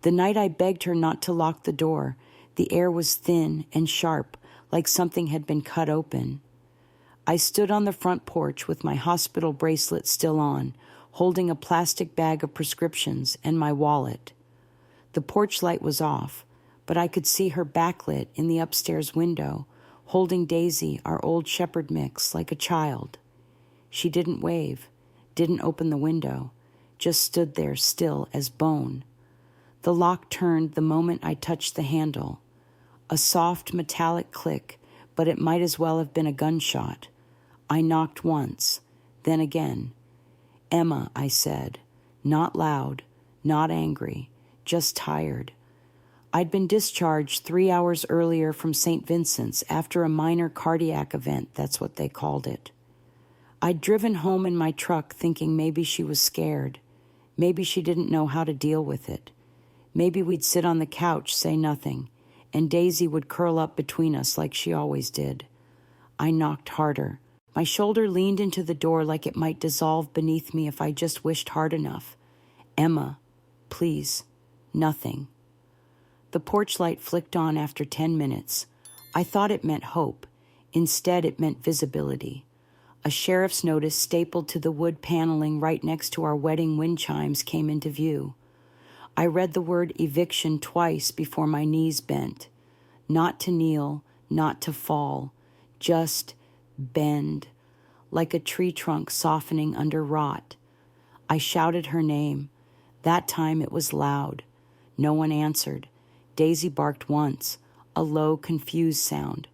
The night I begged her not to lock the door, the air was thin and sharp, like something had been cut open. I stood on the front porch with my hospital bracelet still on, holding a plastic bag of prescriptions and my wallet. The porch light was off, but I could see her backlit in the upstairs window, holding Daisy, our old shepherd mix, like a child. She didn't wave, didn't open the window, just stood there still as bone. The lock turned the moment I touched the handle. A soft metallic click, but it might as well have been a gunshot. I knocked once, then again. "Emma," I said, not loud, not angry, just tired. I'd been discharged 3 hours earlier from St. Vincent's after a minor cardiac event, that's what they called it. I'd driven home in my truck thinking maybe she was scared. Maybe she didn't know how to deal with it. Maybe we'd sit on the couch, say nothing, and Daisy would curl up between us like she always did. I knocked harder. My shoulder leaned into the door like it might dissolve beneath me if I just wished hard enough. "Emma, please, nothing." The porch light flicked on after 10 minutes. I thought it meant hope. Instead, it meant visibility. A sheriff's notice stapled to the wood paneling right next to our wedding wind chimes came into view. I read the word eviction twice before my knees bent. Not to kneel, not to fall, just bend, like a tree trunk softening under rot. I shouted her name. That time it was loud. No one answered. Daisy barked once, a low, confused sound.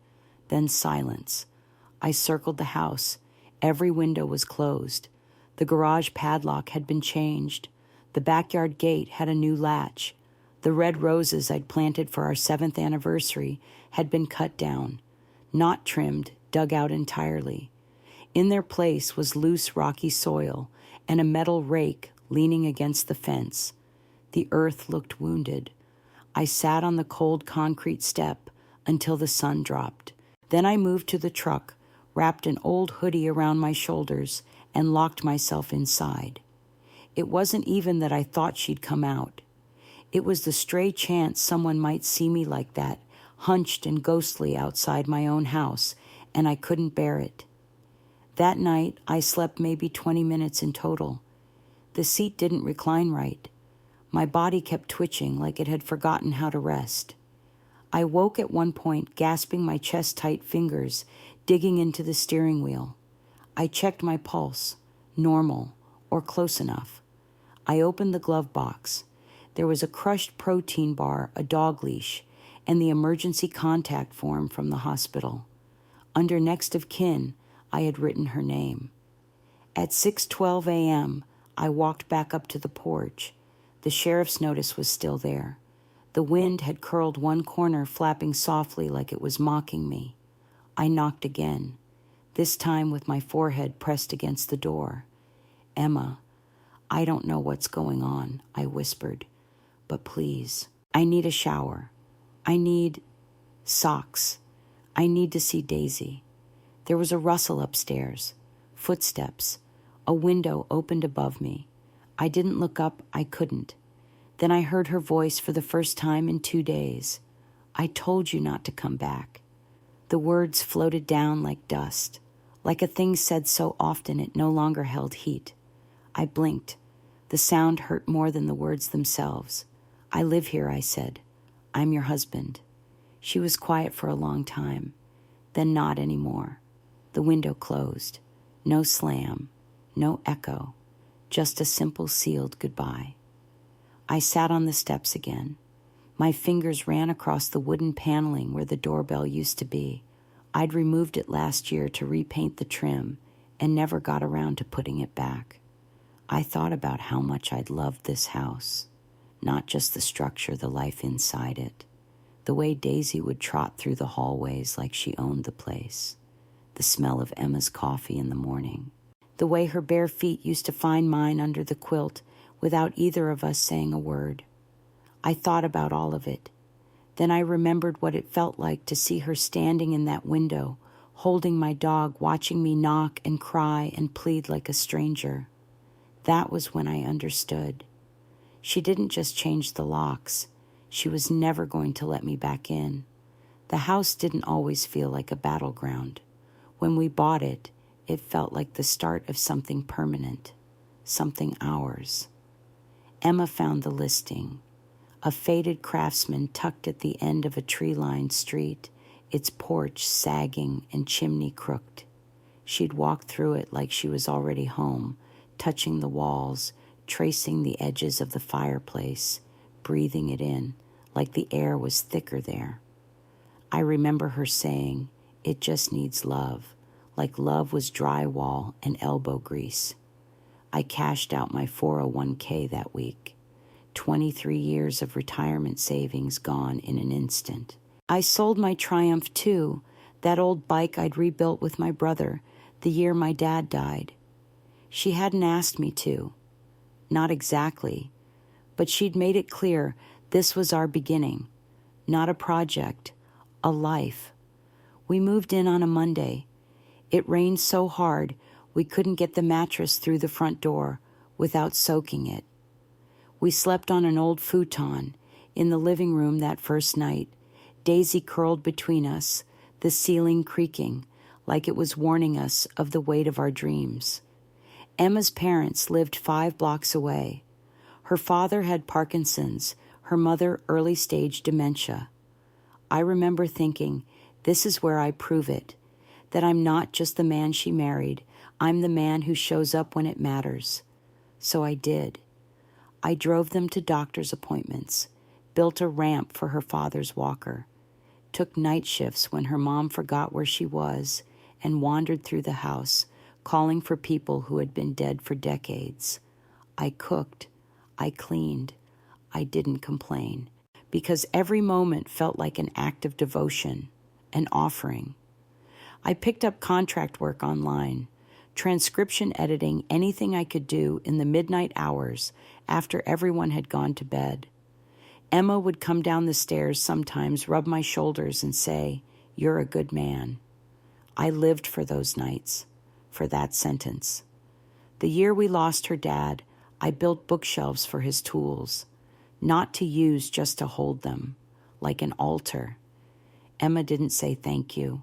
Then silence. I circled the house. Every window was closed. The garage padlock had been changed. The backyard gate had a new latch. The red roses I'd planted for our 7th anniversary had been cut down, not trimmed, dug out entirely. In their place was loose, rocky soil and a metal rake leaning against the fence. The earth looked wounded. I sat on the cold concrete step until the sun dropped. Then I moved to the truck, wrapped an old hoodie around my shoulders, and locked myself inside. It wasn't even that I thought she'd come out. It was the stray chance someone might see me like that, hunched and ghostly outside my own house, and I couldn't bear it. That night, I slept maybe 20 minutes in total. The seat didn't recline right. My body kept twitching like it had forgotten how to rest. I woke at one point, gasping my chest-tight fingers, digging into the steering wheel. I checked my pulse, normal, or close enough. I opened the glove box. There was a crushed protein bar, a dog leash, and the emergency contact form from the hospital. Under next of kin, I had written her name. At 6:12 a.m., I walked back up to the porch. The sheriff's notice was still there. The wind had curled one corner, flapping softly like it was mocking me. I knocked again, this time with my forehead pressed against the door. "Emma, I don't know what's going on," I whispered, "but please, I need a shower. I need socks. I need to see Daisy." There was a rustle upstairs, footsteps. A window opened above me. I didn't look up, I couldn't. Then I heard her voice for the first time in 2 days. "I told you not to come back." The words floated down like dust, like a thing said so often it no longer held heat. I blinked. The sound hurt more than the words themselves. "I live here," I said. "I'm your husband." She was quiet for a long time, then not anymore. The window closed. No slam, no echo, just a simple sealed goodbye. I sat on the steps again. My fingers ran across the wooden paneling where the doorbell used to be. I'd removed it last year to repaint the trim and never got around to putting it back. I thought about how much I'd loved this house, not just the structure, the life inside it, the way Daisy would trot through the hallways like she owned the place, the smell of Emma's coffee in the morning, the way her bare feet used to find mine under the quilt without either of us saying a word. I thought about all of it. Then I remembered what it felt like to see her standing in that window, holding my dog, watching me knock and cry and plead like a stranger. That was when I understood. She didn't just change the locks. She was never going to let me back in. The house didn't always feel like a battleground. When we bought it, it felt like the start of something permanent, something ours. Emma found the listing. A faded craftsman tucked at the end of a tree-lined street, its porch sagging and chimney crooked. She'd walked through it like she was already home, touching the walls, tracing the edges of the fireplace, breathing it in, like the air was thicker there. I remember her saying, "It just needs love," like love was drywall and elbow grease. I cashed out my 401k that week. 23 years of retirement savings gone in an instant. I sold my Triumph too, that old bike I'd rebuilt with my brother the year my dad died. She hadn't asked me to. Not exactly, but she'd made it clear this was our beginning. Not a project, a life. We moved in on a Monday. It rained so hard we couldn't get the mattress through the front door without soaking it. We slept on an old futon in the living room that first night, Daisy curled between us, the ceiling creaking like it was warning us of the weight of our dreams. Emma's parents lived 5 blocks away. Her father had Parkinson's, her mother early-stage dementia. I remember thinking, this is where I prove it, that I'm not just the man she married, I'm the man who shows up when it matters. So I did. I drove them to doctor's appointments, built a ramp for her father's walker, took night shifts when her mom forgot where she was, and wandered through the house, calling for people who had been dead for decades. I cooked, I cleaned, I didn't complain, because every moment felt like an act of devotion, an offering. I picked up contract work online, transcription editing, anything I could do in the midnight hours after everyone had gone to bed. Emma would come down the stairs sometimes, rub my shoulders and say, "You're a good man." I lived for those nights, for that sentence. The year we lost her dad, I built bookshelves for his tools, not to use, just to hold them, like an altar. Emma didn't say thank you,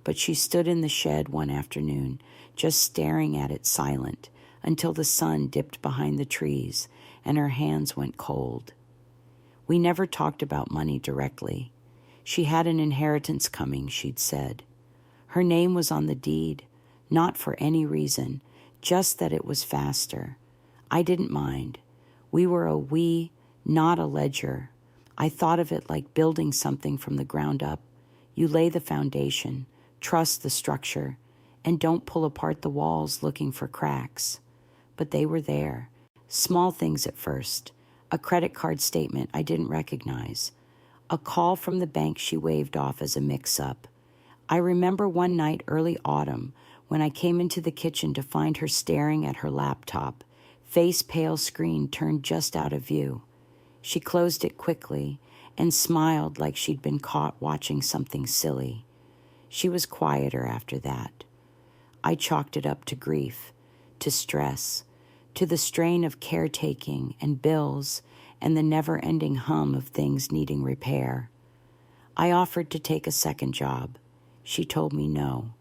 but she stood in the shed one afternoon, just staring at it silent, until the sun dipped behind the trees and her hands went cold. We never talked about money directly. She had an inheritance coming, she'd said. Her name was on the deed, not for any reason, just that it was faster. I didn't mind. We were a we, not a ledger. I thought of it like building something from the ground up. You lay the foundation, trust the structure, and don't pull apart the walls looking for cracks. But they were there. Small things at first. A credit card statement I didn't recognize. A call from the bank she waved off as a mix-up. I remember one night early autumn when I came into the kitchen to find her staring at her laptop, face-pale screen turned just out of view. She closed it quickly and smiled like she'd been caught watching something silly. She was quieter after that. I chalked it up to grief, to stress, to the strain of caretaking and bills and the never-ending hum of things needing repair. I offered to take a second job. She told me no.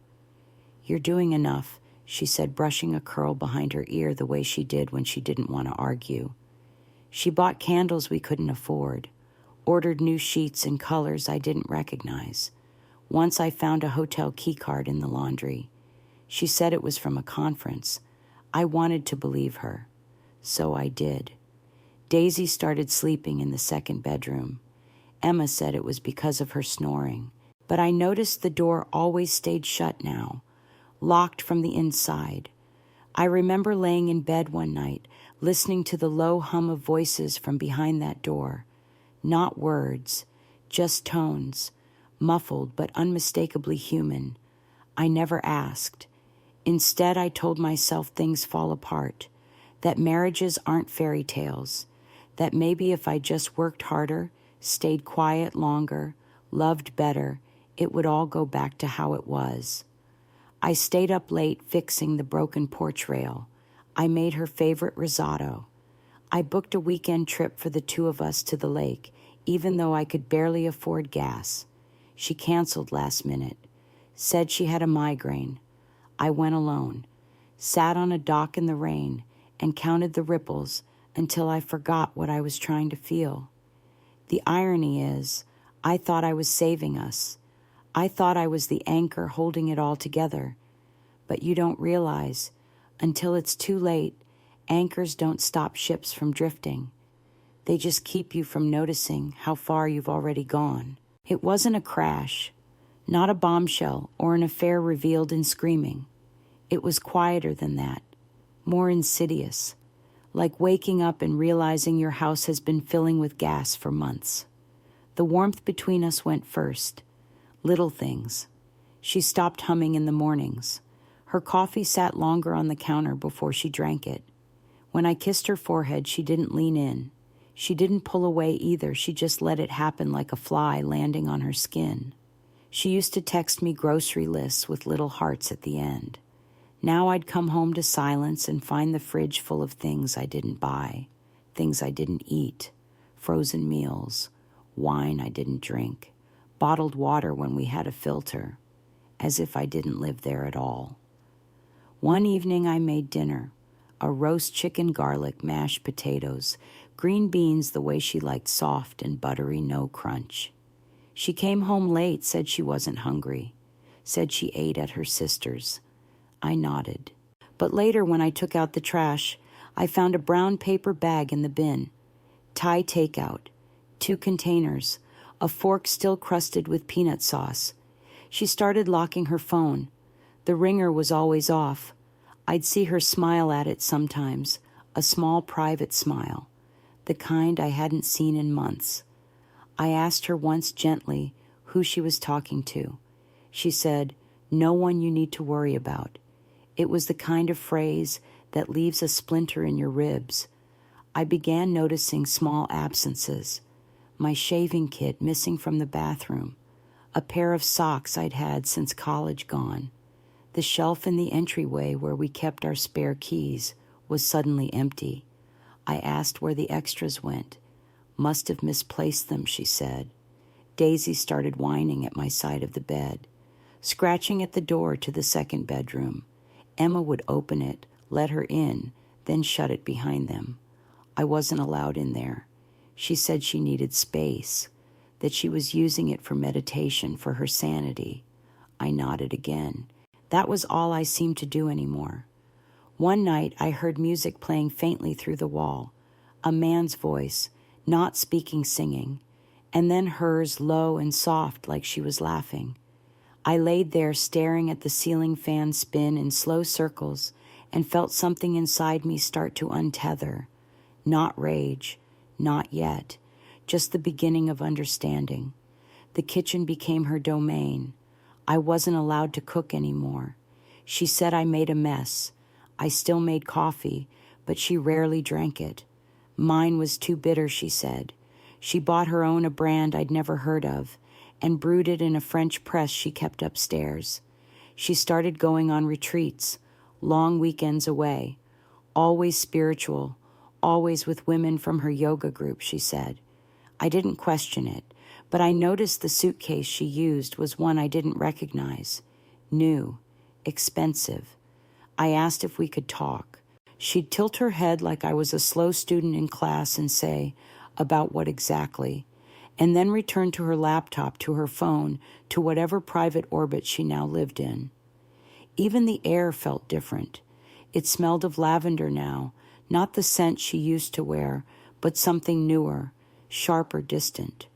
"You're doing enough," she said, brushing a curl behind her ear the way she did when she didn't want to argue. She bought candles we couldn't afford, ordered new sheets in colors I didn't recognize. Once I found a hotel keycard in the laundry. She said it was from a conference. I wanted to believe her, so I did. Daisy started sleeping in the second bedroom. Emma said it was because of her snoring, but I noticed the door always stayed shut now, locked from the inside. I remember laying in bed one night, listening to the low hum of voices from behind that door. Not words, just tones, muffled but unmistakably human. I never asked. Instead, I told myself things fall apart, that marriages aren't fairy tales, that maybe if I just worked harder, stayed quiet longer, loved better, it would all go back to how it was. I stayed up late fixing the broken porch rail. I made her favorite risotto. I booked a weekend trip for the two of us to the lake, even though I could barely afford gas. She canceled last minute, said she had a migraine. I went alone, sat on a dock in the rain, and counted the ripples until I forgot what I was trying to feel. The irony is, I thought I was saving us. I thought I was the anchor holding it all together. But you don't realize, until it's too late, anchors don't stop ships from drifting. They just keep you from noticing how far you've already gone. It wasn't a crash, not a bombshell or an affair revealed in screaming. It was quieter than that, more insidious, like waking up and realizing your house has been filling with gas for months. The warmth between us went first. Little things. She stopped humming in the mornings. Her coffee sat longer on the counter before she drank it. When I kissed her forehead, she didn't lean in. She didn't pull away either. She just let it happen like a fly landing on her skin. She used to text me grocery lists with little hearts at the end. Now I'd come home to silence and find the fridge full of things I didn't buy, things I didn't eat, frozen meals, wine I didn't drink, bottled water when we had a filter, as if I didn't live there at all. One evening I made dinner, a roast chicken garlic, mashed potatoes, green beans the way she liked, soft and buttery, no crunch. She came home late, said she wasn't hungry, said she ate at her sister's. I nodded. But later, when I took out the trash, I found a brown paper bag in the bin. Thai takeout, 2 containers, a fork still crusted with peanut sauce. She started locking her phone. The ringer was always off. I'd see her smile at it sometimes, a small private smile, the kind I hadn't seen in months. I asked her once gently who she was talking to. She said, "No one you need to worry about." It was the kind of phrase that leaves a splinter in your ribs. I began noticing small absences. My shaving kit missing from the bathroom, a pair of socks I'd had since college gone. The shelf in the entryway where we kept our spare keys was suddenly empty. I asked where the extras went. "Must have misplaced them," she said. Daisy started whining at my side of the bed, scratching at the door to the second bedroom. Emma would open it, let her in, then shut it behind them. I wasn't allowed in there. She said she needed space, that she was using it for meditation, for her sanity. I nodded again. That was all I seemed to do anymore. One night I heard music playing faintly through the wall, a man's voice, not speaking, singing, and then hers low and soft like she was laughing. I laid there staring at the ceiling fan spin in slow circles and felt something inside me start to untether. Not rage, not yet, just the beginning of understanding. The kitchen became her domain. I wasn't allowed to cook anymore. She said I made a mess. I still made coffee, but she rarely drank it. Mine was too bitter, she said. She bought her own, a brand I'd never heard of, and brewed it in a French press she kept upstairs. She started going on retreats, long weekends away, always spiritual, always with women from her yoga group, she said. I didn't question it, but I noticed the suitcase she used was one I didn't recognize. New, expensive. I asked if we could talk. She'd tilt her head like I was a slow student in class and say, "About what exactly?" and then return to her laptop, to her phone, to whatever private orbit she now lived in. Even the air felt different. It smelled of lavender now, not the scent she used to wear, but something newer, sharper, distant.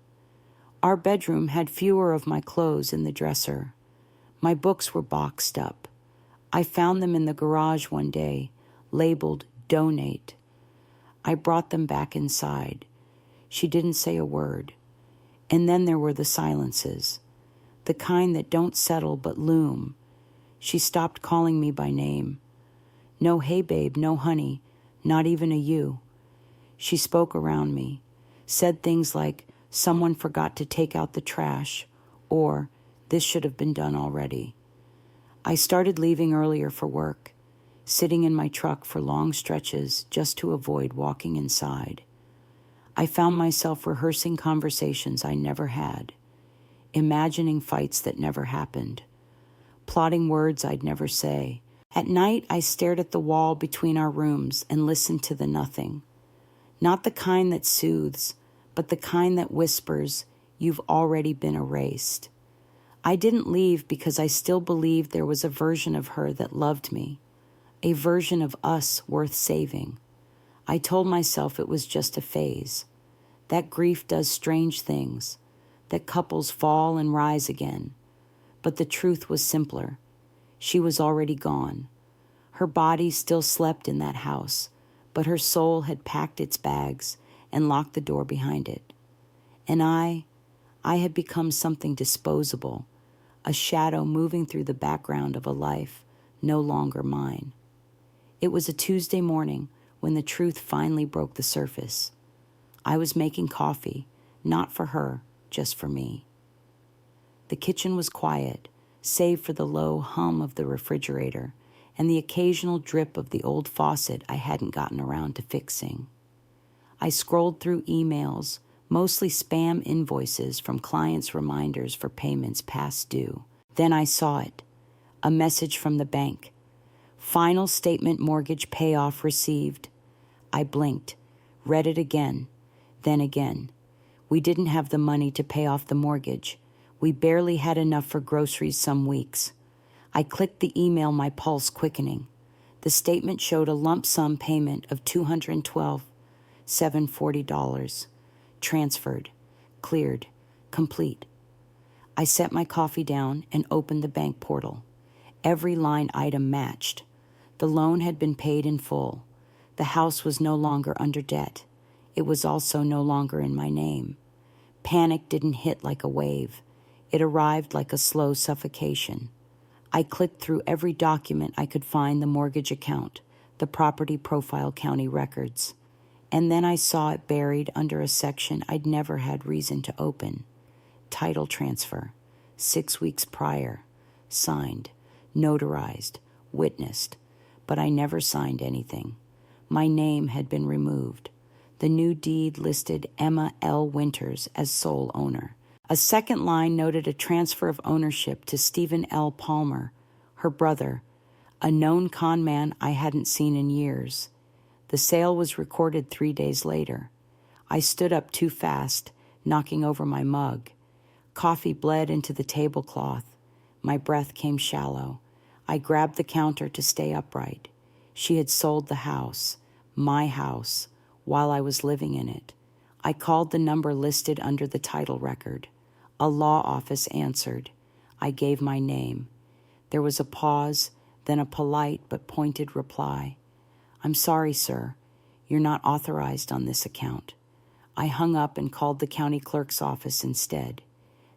Our bedroom had fewer of my clothes in the dresser. My books were boxed up. I found them in the garage one day, labeled "Donate." I brought them back inside. She didn't say a word. And then there were the silences, the kind that don't settle but loom. She stopped calling me by name. No "hey babe," no "honey," not even a "you." She spoke around me, said things like, "Someone forgot to take out the trash," or "This should have been done already." I started leaving earlier for work. sitting in my truck for long stretches just to avoid walking inside. I found myself rehearsing conversations I never had, imagining fights that never happened, plotting words I'd never say. At night, I stared at the wall between our rooms and listened to the nothing. Not the kind that soothes, but the kind that whispers, "You've already been erased." I didn't leave because I still believed there was a version of her that loved me, a version of us worth saving. I told myself it was just a phase, that grief does strange things, that couples fall and rise again. But the truth was simpler. She was already gone. Her body still slept in that house, but her soul had packed its bags and locked the door behind it. And I had become something disposable, a shadow moving through the background of a life no longer mine. It was a Tuesday morning when the truth finally broke the surface. I was making coffee, not for her, just for me. The kitchen was quiet, save for the low hum of the refrigerator and the occasional drip of the old faucet I hadn't gotten around to fixing. I scrolled through emails, mostly spam invoices from clients' reminders for payments past due. Then I saw it, a message from the bank. Final statement mortgage payoff received. I blinked, read it again, then again. We didn't have the money to pay off the mortgage. We barely had enough for groceries some weeks. I clicked the email, my pulse quickening. The statement showed a lump sum payment of $212,740. Transferred, cleared, complete. I set my coffee down and opened the bank portal. Every line item matched. The loan had been paid in full. The house was no longer under debt. It was also no longer in my name. Panic didn't hit like a wave. It arrived like a slow suffocation. I clicked through every document I could find: the mortgage account, the property profile, county records. And then I saw it buried under a section I'd never had reason to open. Title transfer, 6 weeks prior, signed, notarized, witnessed, but I never signed anything. My name had been removed. The new deed listed Emma L. Winters as sole owner. A second line noted a transfer of ownership to Stephen L. Palmer, her brother, a known con man I hadn't seen in years. The sale was recorded 3 days later. I stood up too fast, knocking over my mug. Coffee bled into the tablecloth. My breath came shallow. I grabbed the counter to stay upright. She had sold the house, my house, while I was living in it. I called the number listed under the title record. A law office answered. I gave my name. There was a pause, then a polite but pointed reply. "I'm sorry, sir. You're not authorized on this account." I hung up and called the county clerk's office instead.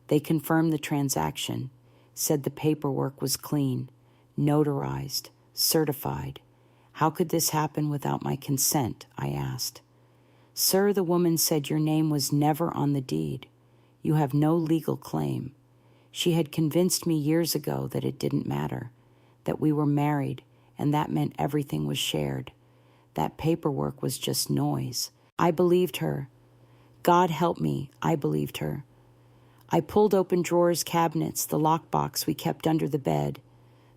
They confirmed the transaction, said the paperwork was clean, notarized, certified. How could this happen without my consent? I asked. "Sir," the woman said, "your name was never on the deed. You have no legal claim." She had convinced me years ago that it didn't matter, that we were married, and that meant everything was shared. That paperwork was just noise. I believed her. God help me, I believed her. I pulled open drawers, cabinets, the lockbox we kept under the bed.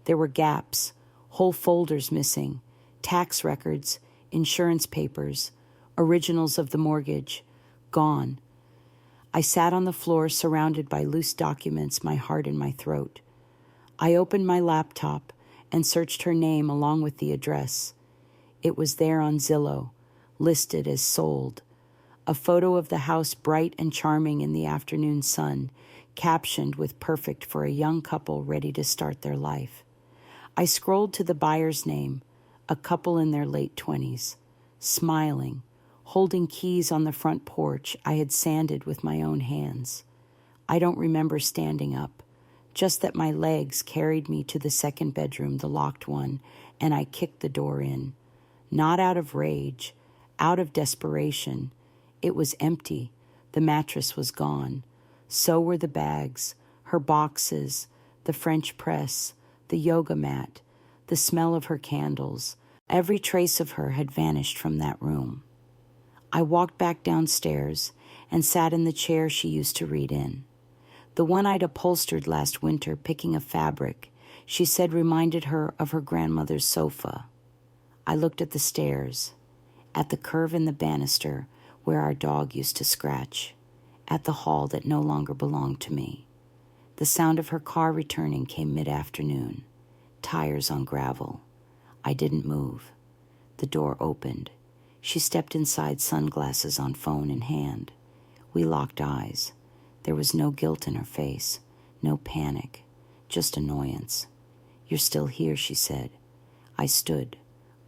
There were gaps, whole folders missing, tax records, insurance papers, originals of the mortgage, gone. I sat on the floor surrounded by loose documents, my heart in my throat. I opened my laptop and searched her name along with the address. It was there on Zillow, listed as sold. A photo of the house bright and charming in the afternoon sun, captioned with "perfect for a young couple ready to start their life." I scrolled to the buyer's name, a couple in their late 20s, smiling, holding keys on the front porch I had sanded with my own hands. I don't remember standing up, just that my legs carried me to the second bedroom, the locked one, and I kicked the door in. Not out of rage, out of desperation. It was empty. The mattress was gone. So were the bags, her boxes, the French press, the yoga mat, the smell of her candles. Every trace of her had vanished from that room. I walked back downstairs and sat in the chair she used to read in. The one I'd upholstered last winter, picking a fabric, she said reminded her of her grandmother's sofa. I looked at the stairs, at the curve in the banister where our dog used to scratch, at the hall that no longer belonged to me. The sound of her car returning came mid-afternoon, tires on gravel. I didn't move. The door opened. She stepped inside, sunglasses on, phone in hand. We locked eyes. There was no guilt in her face, no panic, just annoyance. "You're still here," she said. I stood,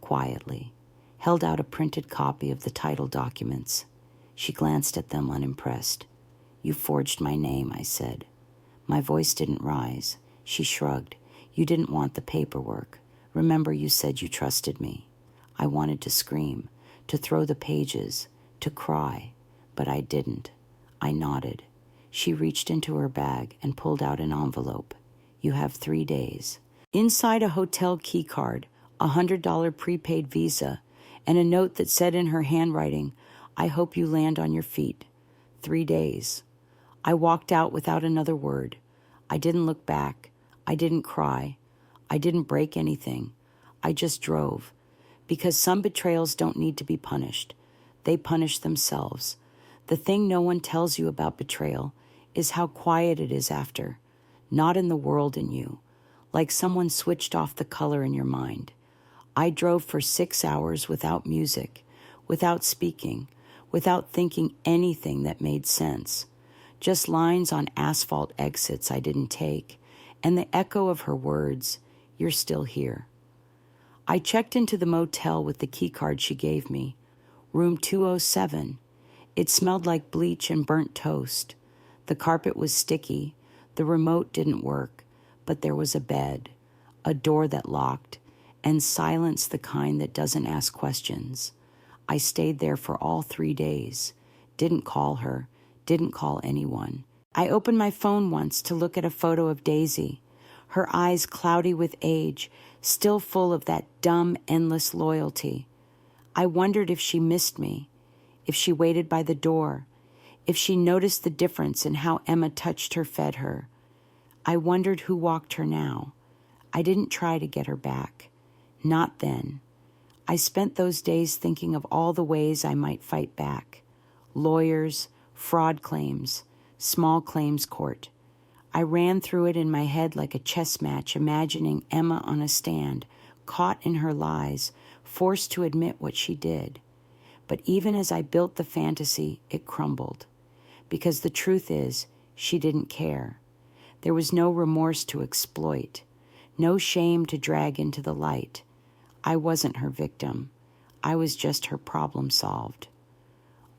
quietly, held out a printed copy of the title documents. She glanced at them, unimpressed. "You forged my name," I said. My voice didn't rise. She shrugged. "You didn't want the paperwork. Remember, you said you trusted me." I wanted to scream, to throw the pages, to cry, but I didn't. I nodded. She reached into her bag and pulled out an envelope. "You have 3 days." Inside, a hotel key card, a $100 prepaid Visa, and a note that said in her handwriting, "I hope you land on your feet. 3 days." I walked out without another word. I didn't look back. I didn't cry. I didn't break anything. I just drove. Because some betrayals don't need to be punished. They punish themselves. The thing no one tells you about betrayal is how quiet it is after, not in the world in you, like someone switched off the color in your mind. I drove for 6 hours without music, without speaking, without thinking anything that made sense. Just lines on asphalt exits I didn't take, and the echo of her words, "You're still here." I checked into the motel with the key card she gave me, room 207. It smelled like bleach and burnt toast. The carpet was sticky, the remote didn't work, but there was a bed, a door that locked, and silence the kind that doesn't ask questions. I stayed there for all 3 days, didn't call her, didn't call anyone. I opened my phone once to look at a photo of Daisy, her eyes cloudy with age, still full of that dumb, endless loyalty. I wondered if she missed me, if she waited by the door, if she noticed the difference in how Emma touched her, fed her. I wondered who walked her now. I didn't try to get her back. Not then. I spent those days thinking of all the ways I might fight back. Lawyers, fraud claims, small claims court. I ran through it in my head like a chess match, imagining Emma on a stand, caught in her lies, forced to admit what she did. But even as I built the fantasy, it crumbled. Because the truth is, she didn't care. There was no remorse to exploit, no shame to drag into the light. I wasn't her victim. I was just her problem solved.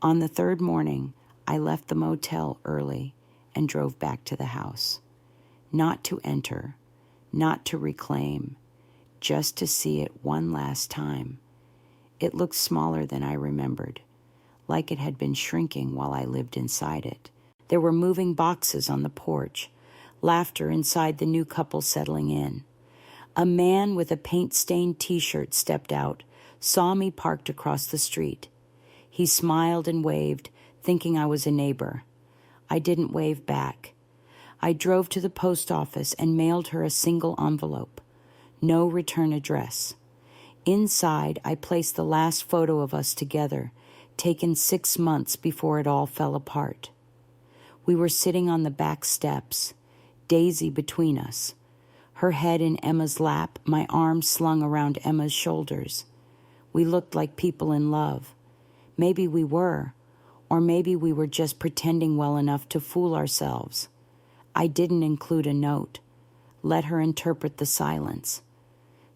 On the 3rd morning, I left the motel early and drove back to the house. Not to enter, not to reclaim, just to see it one last time. It looked smaller than I remembered, like it had been shrinking while I lived inside it. There were moving boxes on the porch, laughter inside the new couple settling in. A man with a paint-stained t-shirt stepped out, saw me parked across the street. He smiled and waved, thinking I was a neighbor. I didn't wave back. I drove to the post office and mailed her a single envelope. No return address. Inside, I placed the last photo of us together, taken 6 months before it all fell apart. We were sitting on the back steps, Daisy between us, her head in Emma's lap, my arms slung around Emma's shoulders. We looked like people in love. Maybe we were, or maybe we were just pretending well enough to fool ourselves. I didn't include a note. Let her interpret the silence.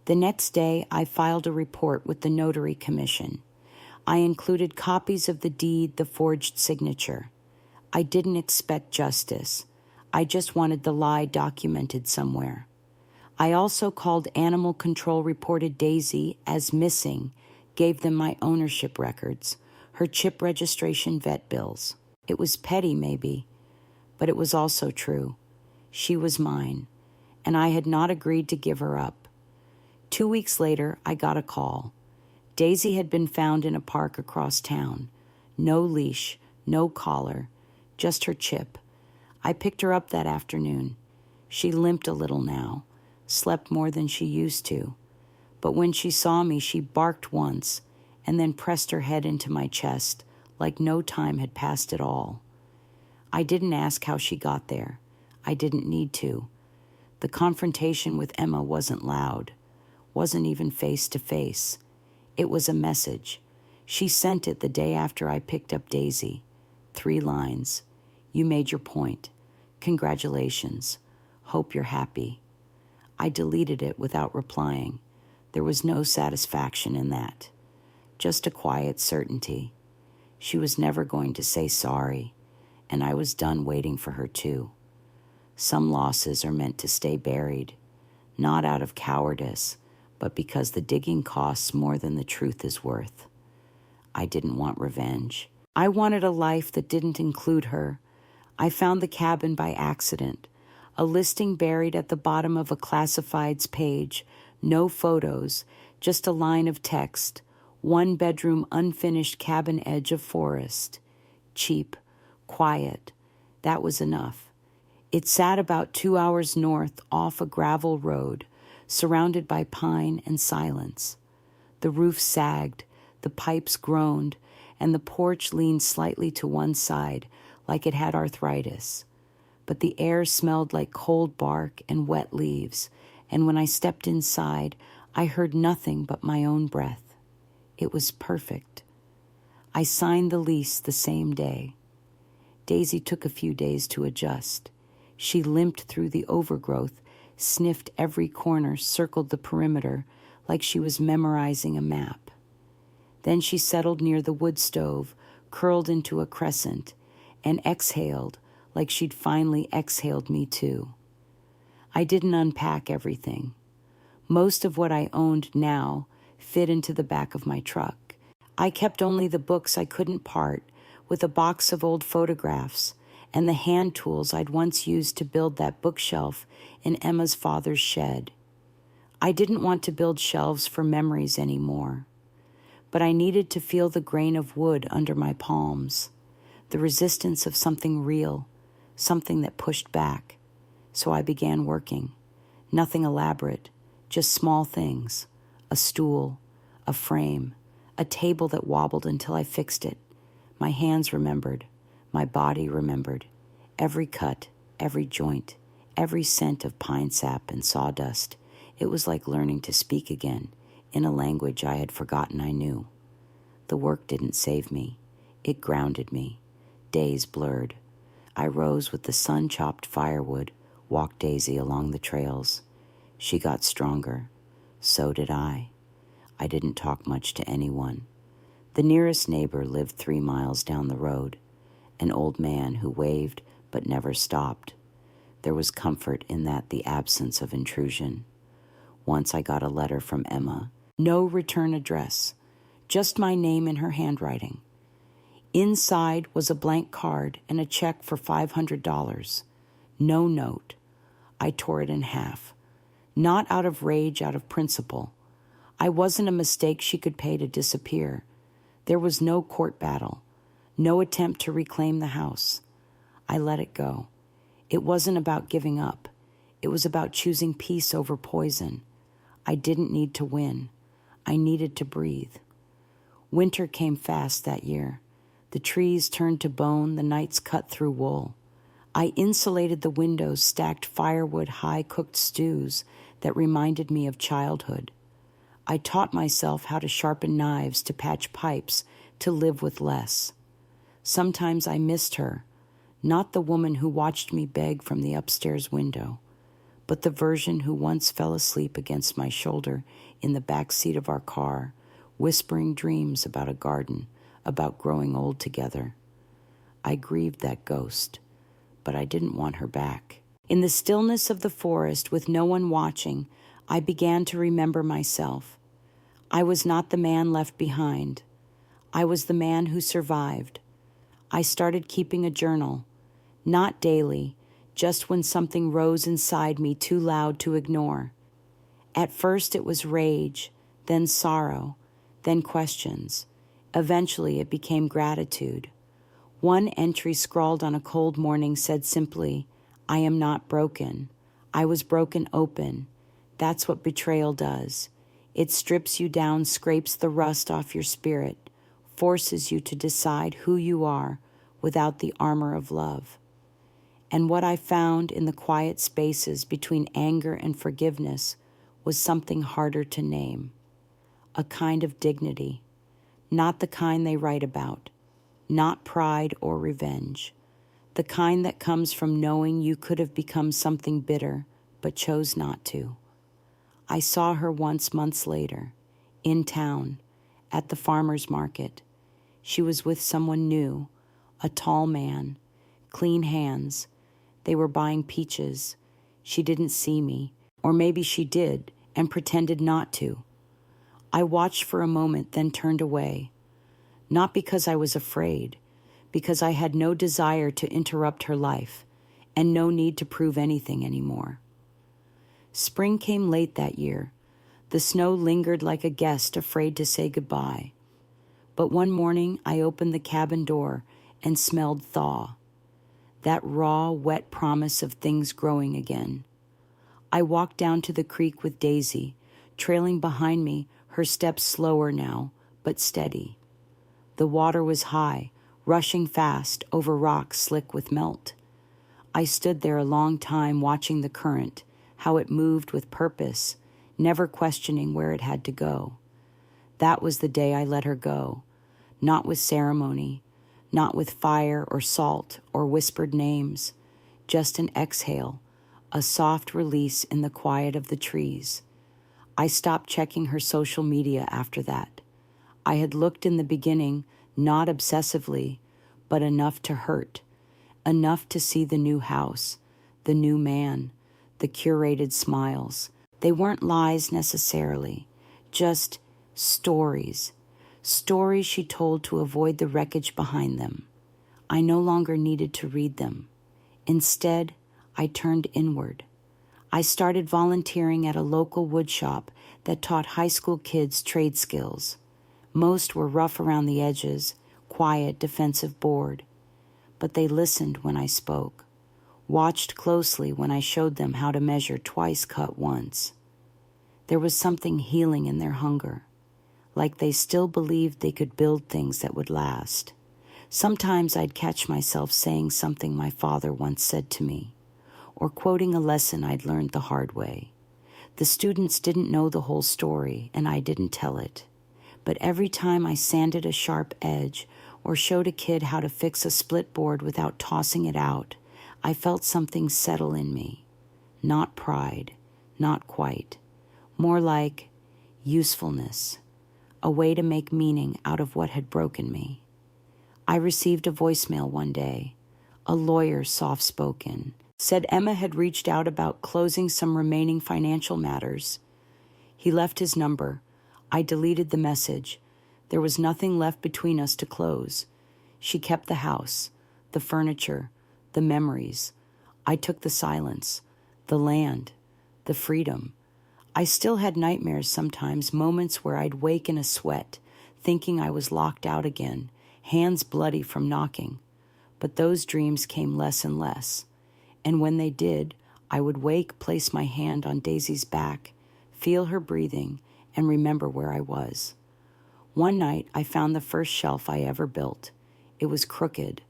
The next day, I filed a report with the Notary Commission. I included copies of the deed, the forged signature. I didn't expect justice. I just wanted the lie documented somewhere. I also called Animal Control, reported Daisy as missing, gave them my ownership records, her chip registration, vet bills. It was petty, maybe, but it was also true. She was mine, and I had not agreed to give her up. 2 weeks later, I got a call. Daisy had been found in a park across town. No leash, no collar, just her chip. I picked her up that afternoon. She limped a little now, slept more than she used to. But when she saw me, she barked once and then pressed her head into my chest like no time had passed at all. I didn't ask how she got there. I didn't need to. The confrontation with Emma wasn't loud, wasn't even face to face. It was a message. She sent it the day after I picked up Daisy. 3 lines. You made your point. Congratulations. Hope you're happy. I deleted it without replying. There was no satisfaction in that. Just a quiet certainty. She was never going to say sorry, and I was done waiting for her to. Some losses are meant to stay buried, not out of cowardice, but because the digging costs more than the truth is worth. I didn't want revenge. I wanted a life that didn't include her. I found the cabin by accident, a listing buried at the bottom of a classifieds page, no photos, just a line of text, 1-bedroom unfinished cabin edge of forest. Cheap, quiet, that was enough. It sat about 2 hours north off a gravel road, surrounded by pine and silence. The roof sagged, the pipes groaned, and the porch leaned slightly to one side, like it had arthritis. But the air smelled like cold bark and wet leaves, and when I stepped inside, I heard nothing but my own breath. It was perfect. I signed the lease the same day. Daisy took a few days to adjust. She limped through the overgrowth, sniffed every corner, circled the perimeter, like she was memorizing a map. Then she settled near the wood stove, curled into a crescent, and exhaled like she'd finally exhaled me too. I didn't unpack everything. Most of what I owned now fit into the back of my truck. I kept only the books I couldn't part, with a box of old photographs and the hand tools I'd once used to build that bookshelf in Emma's father's shed. I didn't want to build shelves for memories anymore, but I needed to feel the grain of wood under my palms, the resistance of something real, something that pushed back. So I began working. Nothing elaborate, just small things. A stool, a frame, a table that wobbled until I fixed it. My hands remembered. My body remembered. Every cut, every joint, every scent of pine sap and sawdust. It was like learning to speak again in a language I had forgotten I knew. The work didn't save me. It grounded me. Days blurred. I rose with the sun-chopped firewood, walked Daisy along the trails. She got stronger. So did I. I didn't talk much to anyone. The nearest neighbor lived 3 miles down the road, an old man who waved but never stopped. There was comfort in that, the absence of intrusion. Once I got a letter from Emma. No return address, just my name in her handwriting. Inside was a blank card and a check for $500. No note. I tore it in half. Not out of rage, out of principle. I wasn't a mistake she could pay to disappear. There was no court battle, no attempt to reclaim the house. I let it go. It wasn't about giving up. It was about choosing peace over poison. I didn't need to win. I needed to breathe. Winter came fast that year. The trees turned to bone, the nights cut through wool. I insulated the windows, stacked firewood, high-cooked stews that reminded me of childhood. I taught myself how to sharpen knives, to patch pipes, to live with less. Sometimes I missed her, not the woman who watched me beg from the upstairs window, but the version who once fell asleep against my shoulder in the back seat of our car, whispering dreams about a garden, about growing old together. I grieved that ghost, but I didn't want her back. In the stillness of the forest, with no one watching, I began to remember myself. I was not the man left behind. I was the man who survived. I started keeping a journal, not daily, just when something rose inside me too loud to ignore. At first it was rage, then sorrow, then questions. Eventually it became gratitude. One entry scrawled on a cold morning said simply, "I am not broken. I was broken open. That's what betrayal does. It strips you down, scrapes the rust off your spirit, forces you to decide who you are without the armor of love." And what I found in the quiet spaces between anger and forgiveness was something harder to name. A kind of dignity, not the kind they write about, not pride or revenge, the kind that comes from knowing you could have become something bitter but chose not to. I saw her once months later, in town, at the farmer's market. She was with someone new, a tall man, clean hands. They were buying peaches. She didn't see me, or maybe she did and pretended not to. I watched for a moment, then turned away. Not because I was afraid, because I had no desire to interrupt her life and no need to prove anything anymore. Spring came late that year. The snow lingered like a guest afraid to say goodbye. But one morning I opened the cabin door and smelled thaw, that raw, wet promise of things growing again. I walked down to the creek with Daisy, trailing behind me, her steps slower now, but steady. The water was high, rushing fast over rocks slick with melt. I stood there a long time watching the current, how it moved with purpose, never questioning where it had to go. That was the day I let her go, not with ceremony, not with fire or salt or whispered names, just an exhale, a soft release in the quiet of the trees. I stopped checking her social media after that. I had looked in the beginning, not obsessively, but enough to hurt, enough to see the new house, the new man, the curated smiles. They weren't lies necessarily, just stories. Stories she told to avoid the wreckage behind them. I no longer needed to read them. Instead, I turned inward. I started volunteering at a local woodshop that taught high school kids trade skills. Most were rough around the edges, quiet, defensive, bored. But they listened when I spoke, watched closely when I showed them how to measure twice cut once. There was something healing in their hunger, like they still believed they could build things that would last. Sometimes I'd catch myself saying something my father once said to me, or quoting a lesson I'd learned the hard way. The students didn't know the whole story, and I didn't tell it. But every time I sanded a sharp edge or showed a kid how to fix a split board without tossing it out, I felt something settle in me. Not pride, not quite. More like usefulness, a way to make meaning out of what had broken me. I received a voicemail one day. A lawyer, soft-spoken, said Emma had reached out about closing some remaining financial matters. He left his number. I deleted the message. There was nothing left between us to close. She kept the house, the furniture, the memories. I took the silence, the land, the freedom. I still had nightmares sometimes, moments where I'd wake in a sweat, thinking I was locked out again, hands bloody from knocking. But those dreams came less and less. And when they did, I would wake, place my hand on Daisy's back, feel her breathing, and remember where I was. One night, I found the first shelf I ever built. It was crooked.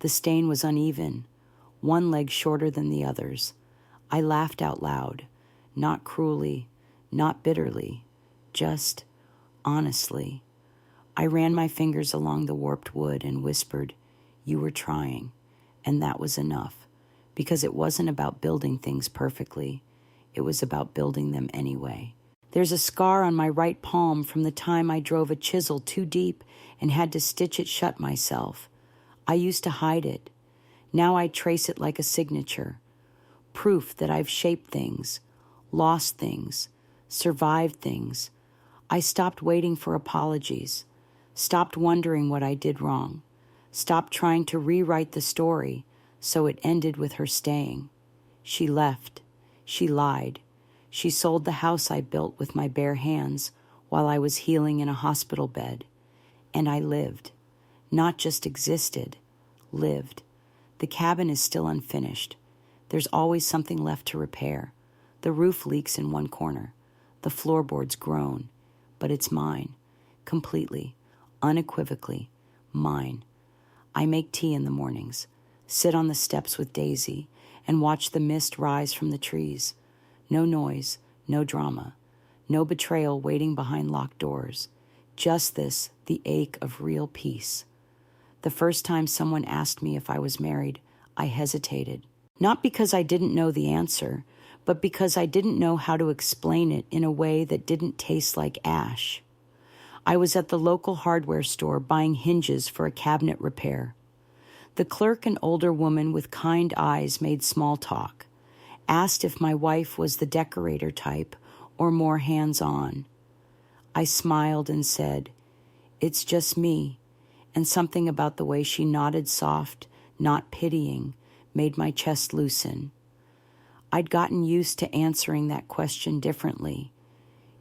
The stain was uneven, one leg shorter than the others. I laughed out loud, not cruelly, not bitterly, just honestly. I ran my fingers along the warped wood and whispered, "You were trying," and that was enough, because it wasn't about building things perfectly. It was about building them anyway. There's a scar on my right palm from the time I drove a chisel too deep and had to stitch it shut myself. I used to hide it. Now I trace it like a signature. Proof that I've shaped things, lost things, survived things. I stopped waiting for apologies, stopped wondering what I did wrong, stopped trying to rewrite the story so it ended with her staying. She left. She lied. She sold the house I built with my bare hands while I was healing in a hospital bed. And I lived. Not just existed, lived. The cabin is still unfinished. There's always something left to repair. The roof leaks in one corner. The floorboards groan. But it's mine. Completely. Unequivocally. Mine. I make tea in the mornings, sit on the steps with Daisy, and watch the mist rise from the trees. No noise, no drama, no betrayal waiting behind locked doors. Just this, the ache of real peace. The first time someone asked me if I was married, I hesitated. Not because I didn't know the answer, but because I didn't know how to explain it in a way that didn't taste like ash. I was at the local hardware store buying hinges for a cabinet repair. The clerk, an older woman with kind eyes, made small talk, asked if my wife was the decorator type or more hands-on. I smiled and said, "It's just me," and something about the way she nodded soft, not pitying, made my chest loosen. I'd gotten used to answering that question differently,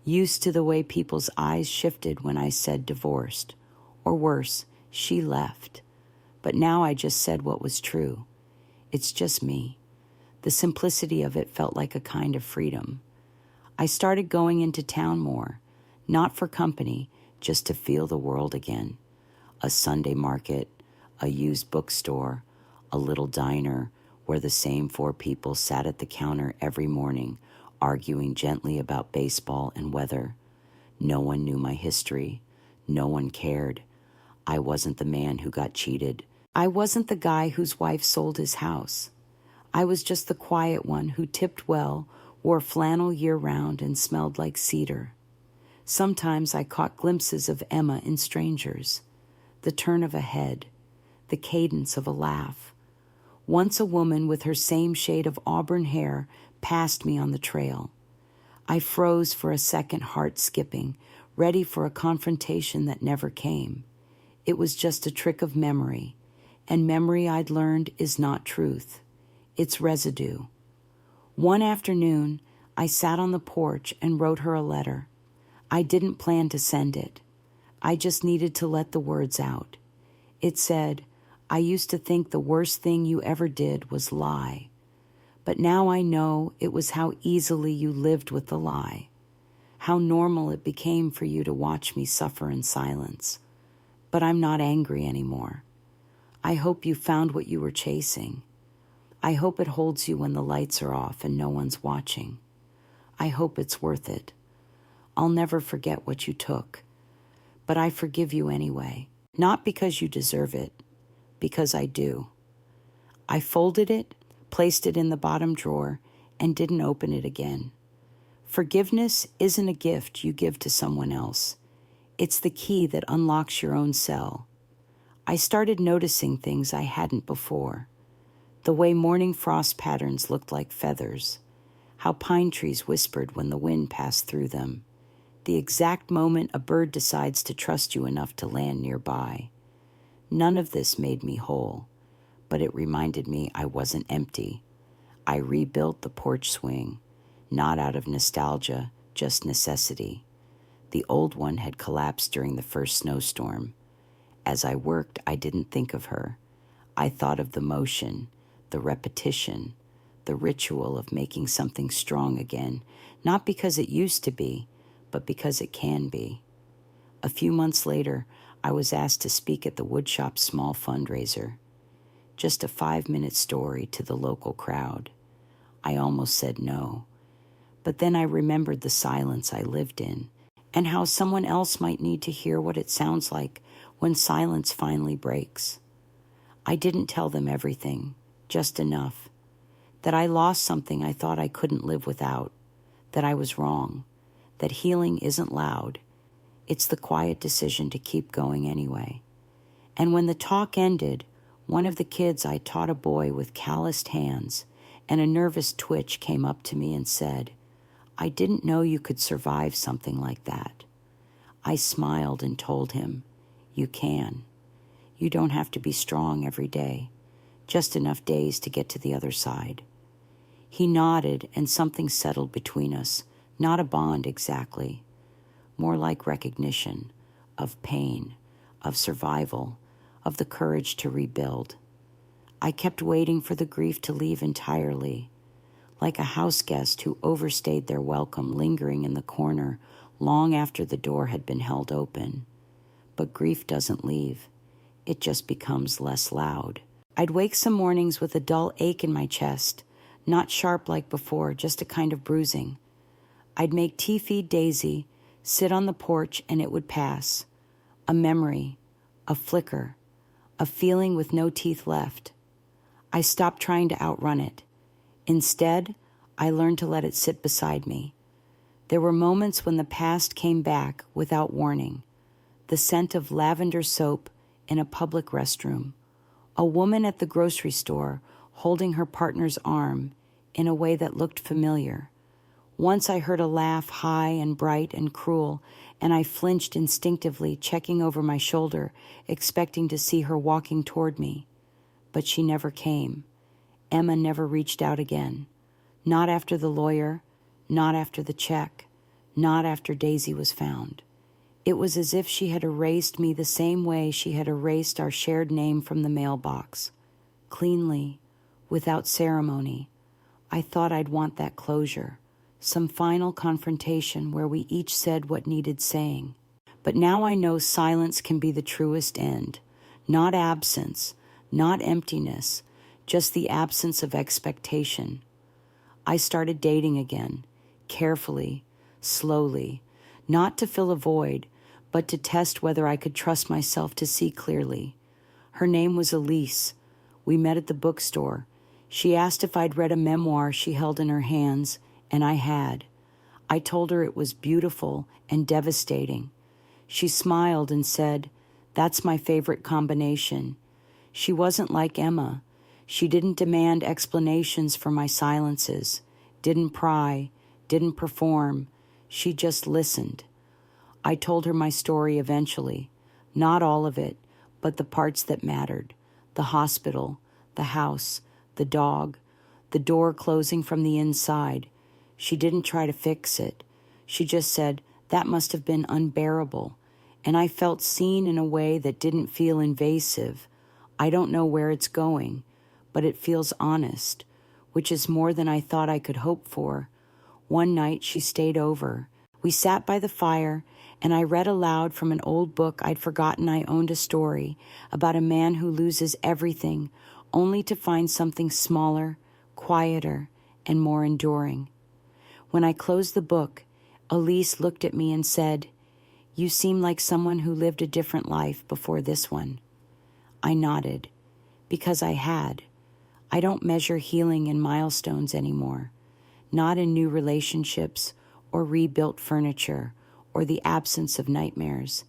used to the way people's eyes shifted when I said divorced, or worse, she left. But now I just said what was true. It's just me. The simplicity of it felt like a kind of freedom. I started going into town more, not for company, just to feel the world again. A Sunday market, a used bookstore, a little diner where the same 4 people sat at the counter every morning, arguing gently about baseball and weather. No one knew my history. No one cared. I wasn't the man who got cheated. I wasn't the guy whose wife sold his house. I was just the quiet one who tipped well, wore flannel year-round, and smelled like cedar. Sometimes I caught glimpses of Emma in strangers, the turn of a head, the cadence of a laugh. Once a woman with her same shade of auburn hair passed me on the trail. I froze for a second, heart skipping, ready for a confrontation that never came. It was just a trick of memory, and memory, I'd learned, is not truth. It's residue. One afternoon, I sat on the porch and wrote her a letter. I didn't plan to send it. I just needed to let the words out. It said, "I used to think the worst thing you ever did was lie. But now I know it was how easily you lived with the lie. How normal it became for you to watch me suffer in silence. But I'm not angry anymore. I hope you found what you were chasing. I hope it holds you when the lights are off and no one's watching. I hope it's worth it. I'll never forget what you took. But I forgive you anyway. Not because you deserve it, because I do." I folded it, placed it in the bottom drawer, and didn't open it again. Forgiveness isn't a gift you give to someone else. It's the key that unlocks your own cell. I started noticing things I hadn't before. The way morning frost patterns looked like feathers. How pine trees whispered when the wind passed through them. The exact moment a bird decides to trust you enough to land nearby. None of this made me whole, but it reminded me I wasn't empty. I rebuilt the porch swing, not out of nostalgia, just necessity. The old one had collapsed during the first snowstorm. As I worked, I didn't think of her. I thought of the motion, the repetition, the ritual of making something strong again, not because it used to be, but because it can be. A few months later, I was asked to speak at the woodshop's small fundraiser. Just a 5-minute story to the local crowd. I almost said no. But then I remembered the silence I lived in, and how someone else might need to hear what it sounds like when silence finally breaks. I didn't tell them everything, just enough. That I lost something I thought I couldn't live without. That I was wrong. That healing isn't loud. It's the quiet decision to keep going anyway. And when the talk ended, one of the kids I taught, a boy with calloused hands and a nervous twitch, came up to me and said, "I didn't know you could survive something like that." I smiled and told him, "You can. You don't have to be strong every day, just enough days to get to the other side." He nodded, and something settled between us. Not a bond exactly, more like recognition of pain, of survival, of the courage to rebuild. I kept waiting for the grief to leave entirely, like a house guest who overstayed their welcome, lingering in the corner long after the door had been held open. But grief doesn't leave. It just becomes less loud. I'd wake some mornings with a dull ache in my chest, not sharp like before, just a kind of bruising. I'd make tea feed Daisy, sit on the porch, and it would pass. A memory, a flicker, a feeling with no teeth left. I stopped trying to outrun it. Instead, I learned to let it sit beside me. There were moments when the past came back without warning. The scent of lavender soap in a public restroom. A woman at the grocery store holding her partner's arm in a way that looked familiar. Once I heard a laugh high and bright and cruel, and I flinched instinctively, checking over my shoulder, expecting to see her walking toward me. But she never came. Emma never reached out again. Not after the lawyer, not after the check, not after Daisy was found. It was as if she had erased me the same way she had erased our shared name from the mailbox. Cleanly, without ceremony. I thought I'd want that closure, some final confrontation where we each said what needed saying. But now I know silence can be the truest end. Not absence, not emptiness, just the absence of expectation. I started dating again, carefully, slowly, not to fill a void, but to test whether I could trust myself to see clearly. Her name was Elise. We met at the bookstore. She asked if I'd read a memoir she held in her hands, and I had. I told her it was beautiful and devastating. She smiled and said, "That's my favorite combination." She wasn't like Emma. She didn't demand explanations for my silences, didn't pry, didn't perform. She just listened. I told her my story eventually. Not all of it, but the parts that mattered. The hospital, the house, the dog, the door closing from the inside. She didn't try to fix it. She just said, "That must have been unbearable." And I felt seen in a way that didn't feel invasive. I don't know where it's going, but it feels honest, which is more than I thought I could hope for. One night she stayed over. We sat by the fire, and I read aloud from an old book I'd forgotten I owned, a story about a man who loses everything only to find something smaller, quieter, and more enduring. When I closed the book, Elise looked at me and said, "You seem like someone who lived a different life before this one." I nodded, because I had. I don't measure healing in milestones anymore, not in new relationships or rebuilt furniture or the absence of nightmares.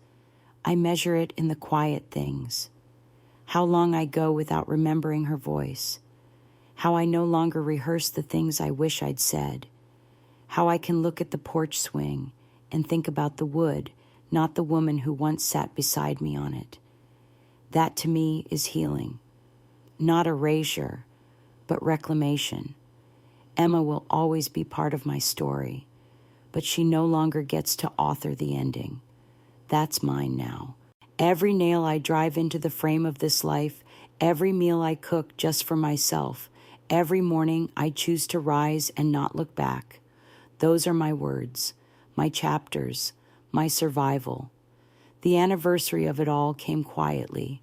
I measure it in the quiet things. How long I go without remembering her voice. How I no longer rehearse the things I wish I'd said. How I can look at the porch swing and think about the wood, not the woman who once sat beside me on it. That to me is healing. Not erasure, but reclamation. Emma will always be part of my story, but she no longer gets to author the ending. That's mine now. Every nail I drive into the frame of this life, every meal I cook just for myself, every morning I choose to rise and not look back. Those are my words, my chapters, my survival. The anniversary of it all came quietly.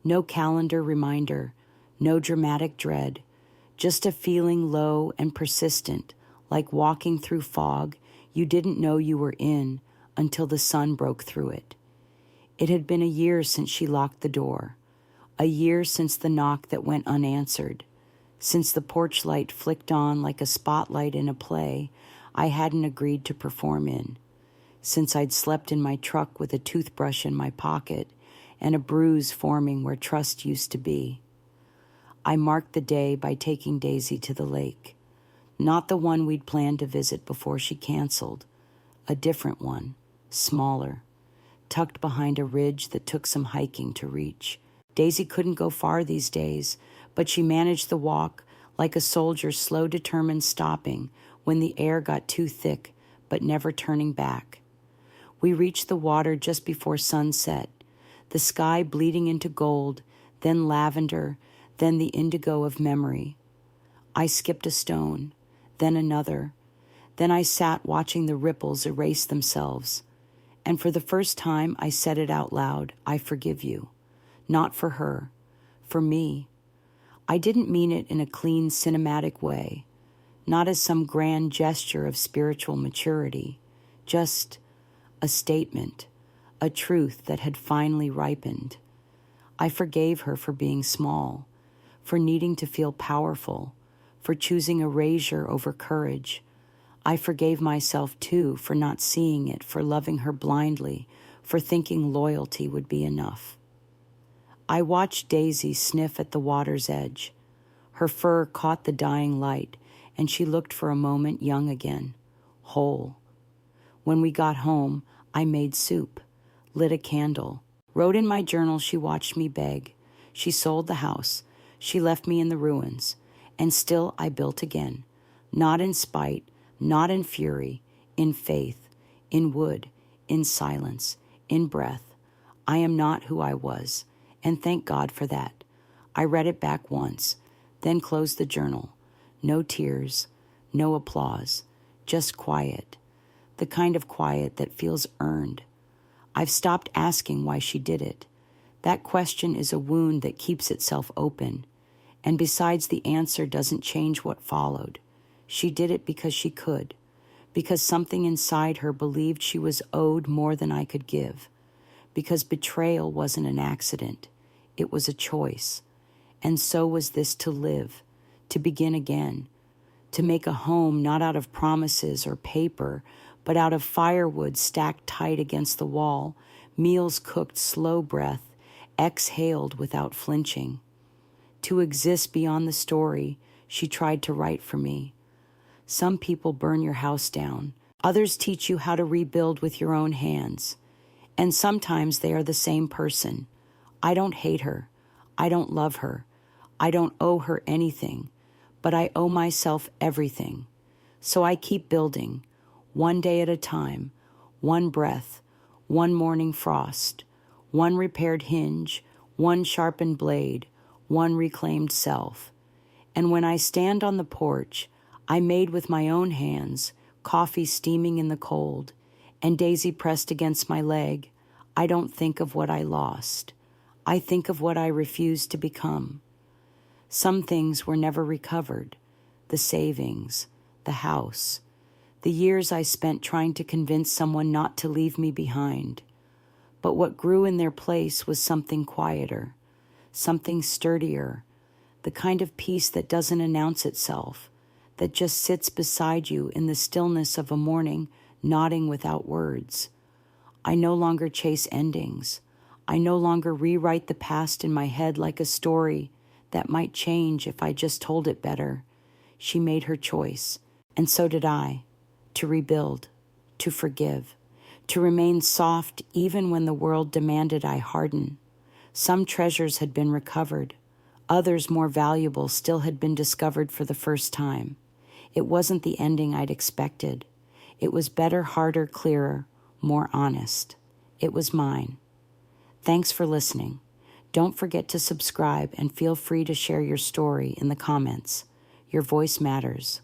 No calendar reminder, no dramatic dread, just a feeling low and persistent, like walking through fog you didn't know you were in until the sun broke through it. It had been a year since she locked the door, a year since the knock that went unanswered, since the porch light flicked on like a spotlight in a play I hadn't agreed to perform in, since I'd slept in my truck with a toothbrush in my pocket and a bruise forming where trust used to be. I marked the day by taking Daisy to the lake, not the one we'd planned to visit before she canceled, a different one, smaller, tucked behind a ridge that took some hiking to reach. Daisy couldn't go far these days, but she managed the walk like a soldier slow determined stopping when the air got too thick, but never turning back. We reached the water just before sunset, the sky bleeding into gold, then lavender, then the indigo of memory. I skipped a stone, then another. Then I sat watching the ripples erase themselves. And for the first time, I said it out loud, I forgive you. Not for her, for me. I didn't mean it in a clean, cinematic way, not as some grand gesture of spiritual maturity, just a statement, a truth that had finally ripened. I forgave her for being small, for needing to feel powerful, for choosing erasure over courage. I forgave myself, too, for not seeing it, for loving her blindly, for thinking loyalty would be enough. I watched Daisy sniff at the water's edge. Her fur caught the dying light, and she looked for a moment young again, whole. When we got home, I made soup, lit a candle, wrote in my journal she watched me beg. She sold the house. She left me in the ruins. And still I built again, not in spite, not in fury, in faith, in wood, in silence, in breath. I am not who I was, and thank God for that. I read it back once, then closed the journal. No tears, no applause, just quiet, the kind of quiet that feels earned. I've stopped asking why she did it. That question is a wound that keeps itself open, and besides, the answer doesn't change what followed. She did it because she could, because something inside her believed she was owed more than I could give, because betrayal wasn't an accident. It was a choice. And so was this to live, to begin again, to make a home not out of promises or paper, but out of firewood stacked tight against the wall, meals cooked slow breath, exhaled without flinching. To exist beyond the story she tried to write for me. Some people burn your house down. Others teach you how to rebuild with your own hands. And sometimes they are the same person. I don't hate her. I don't love her. I don't owe her anything. But I owe myself everything. So I keep building, one day at a time, one breath, one morning frost, one repaired hinge, one sharpened blade, one reclaimed self. And when I stand on the porch, I made with my own hands, coffee steaming in the cold, and Daisy pressed against my leg, I don't think of what I lost. I think of what I refused to become. Some things were never recovered. The savings, the house, the years I spent trying to convince someone not to leave me behind. But what grew in their place was something quieter, something sturdier, the kind of peace that doesn't announce itself, that just sits beside you in the stillness of a morning, nodding without words. I no longer chase endings. I no longer rewrite the past in my head like a story that might change if I just told it better. She made her choice, and so did I, to rebuild, to forgive, to remain soft even when the world demanded I harden. Some treasures had been recovered. Others more valuable still had been discovered for the first time. It wasn't the ending I'd expected. It was better, harder, clearer, more honest. It was mine. Thanks for listening. Don't forget to subscribe and feel free to share your story in the comments. Your voice matters.